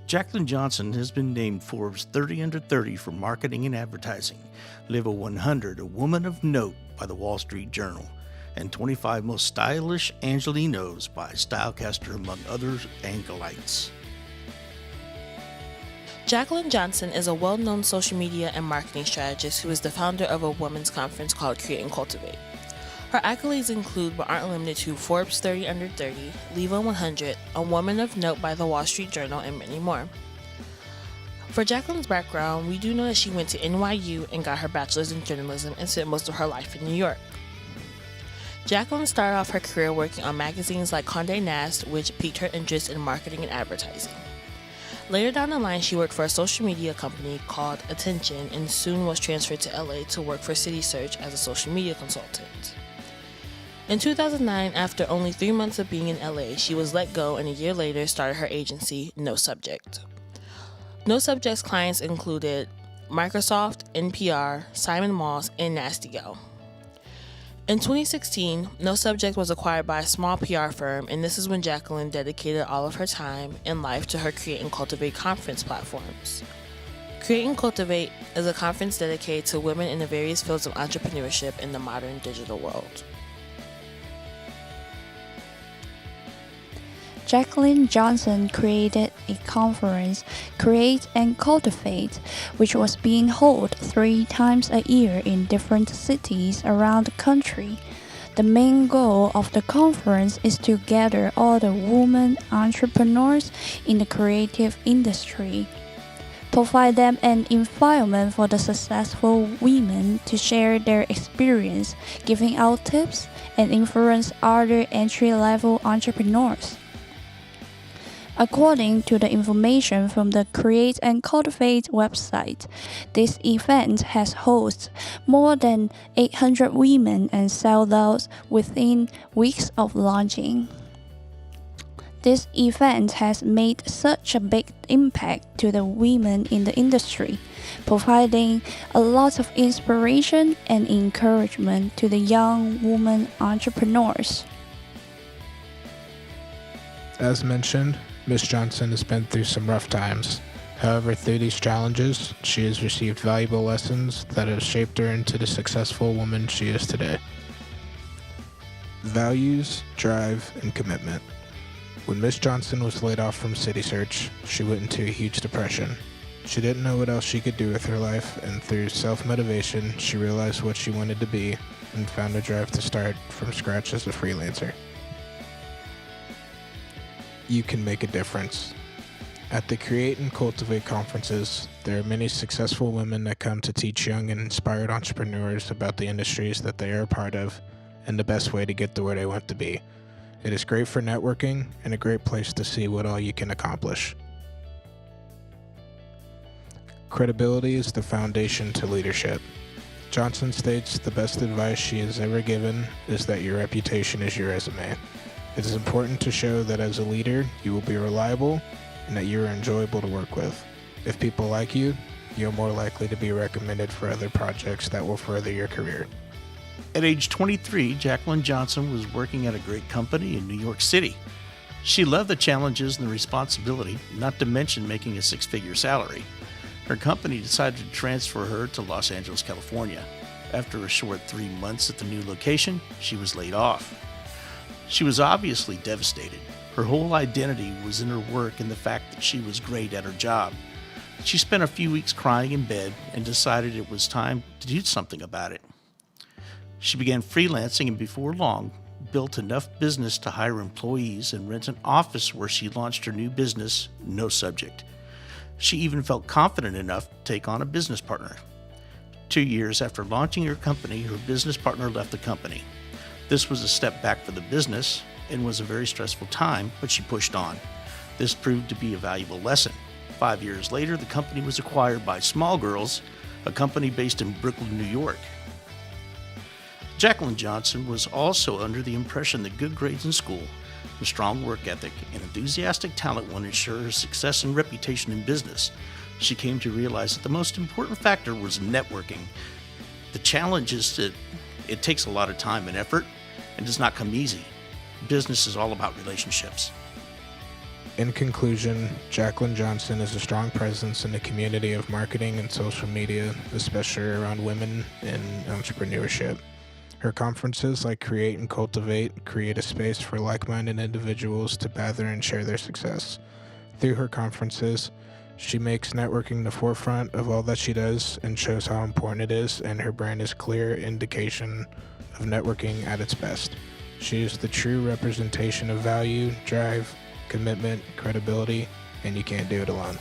Jaclyn Johnson has been named Forbes 30 Under 30 for marketing and advertising, Level 100, a woman of note by the Wall Street Journal, and 25 most stylish Angelinos by Stylecaster, among other angelites. Jaclyn Johnson is a well-known social media and marketing strategist who is the founder of a women's conference called Create and Cultivate. Her accolades include but aren't limited to Forbes 30 Under 30, Level 100, a woman of note by the Wall Street Journal, and many more. For Jaclyn's background, we do know that she went to NYU and got her bachelor's in journalism and spent most of her life in New York. Jaclyn started off her career working on magazines like Condé Nast, which piqued her interest in marketing and advertising. Later down the line, she worked for a social media company called Attention and soon was transferred to LA to work for City Search as a social media consultant. In 2009, after only 3 months of being in LA, she was let go and a year later started her agency, No Subject. No Subject's clients included Microsoft, NPR, Simon Moss, and Nasty Gal. In 2016, No Subject was acquired by a small PR firm, and this is when Jaclyn dedicated all of her time and life to her Create and Cultivate conference platforms. Create and Cultivate is a conference dedicated to women in the various fields of entrepreneurship in the modern digital world. Jaclyn Johnson created a conference, Create and Cultivate, which was being held 3 times a year in different cities around the country. The main goal of the conference is to gather all the women entrepreneurs in the creative industry, provide them an environment for the successful women to share their experience, giving out tips, and influence other entry-level entrepreneurs. According to the information from the Create and Cultivate website, this event has hosted more than 800 women and sold out within weeks of launching. This event has made such a big impact to the women in the industry, providing a lot of inspiration and encouragement to the young women entrepreneurs. As mentioned, Ms. Johnson has been through some rough times. However, through these challenges, she has received valuable lessons that have shaped her into the successful woman she is today. Values, drive, and commitment. When Ms. Johnson was laid off from City Search, she went into a huge depression. She didn't know what else she could do with her life, and through self-motivation, she realized what she wanted to be and found a drive to start from scratch as a freelancer. You can make a difference. At the Create and Cultivate conferences, there are many successful women that come to teach young and inspired entrepreneurs about the industries that they are a part of and the best way to get to where they want to be. It is great for networking and a great place to see what all you can accomplish. Credibility is the foundation to leadership. Johnson states the best advice she has ever given is that your reputation is your resume. It is important to show that as a leader, you will be reliable and that you are enjoyable to work with. If people like you, you're more likely to be recommended for other projects that will further your career. At age 23, Jaclyn Johnson was working at a great company in New York City. She loved the challenges and the responsibility, not to mention making a 6-figure salary. Her company decided to transfer her to Los Angeles, California. After a short 3 months at the new location, she was laid off. She was obviously devastated. Her whole identity was in her work and the fact that she was great at her job. She spent a few weeks crying in bed and decided it was time to do something about it. She began freelancing and before long built enough business to hire employees and rent an office where she launched her new business, No Subject. She even felt confident enough to take on a business partner. 2 years after launching her company, her business partner left the company. This was a step back for the business and was a very stressful time, but she pushed on. This proved to be a valuable lesson. 5 years later, the company was acquired by Small Girls, a company based in Brooklyn, New York. Jaclyn Johnson was also under the impression that good grades in school, a strong work ethic, and enthusiastic talent would ensure her success and reputation in business. She came to realize that the most important factor was networking. The challenge is that it takes a lot of time and effort and does not come easy. Business is all about relationships. In conclusion, Jaclyn Johnson is a strong presence in the community of marketing and social media, especially around women in entrepreneurship. Her conferences like Create and Cultivate create a space for like-minded individuals to gather and share their success. Through her conferences, she makes networking the forefront of all that she does and shows how important it is, and her brand is a clear indication of networking at its best. She is the true representation of value, drive, commitment, credibility, and you can't do it alone.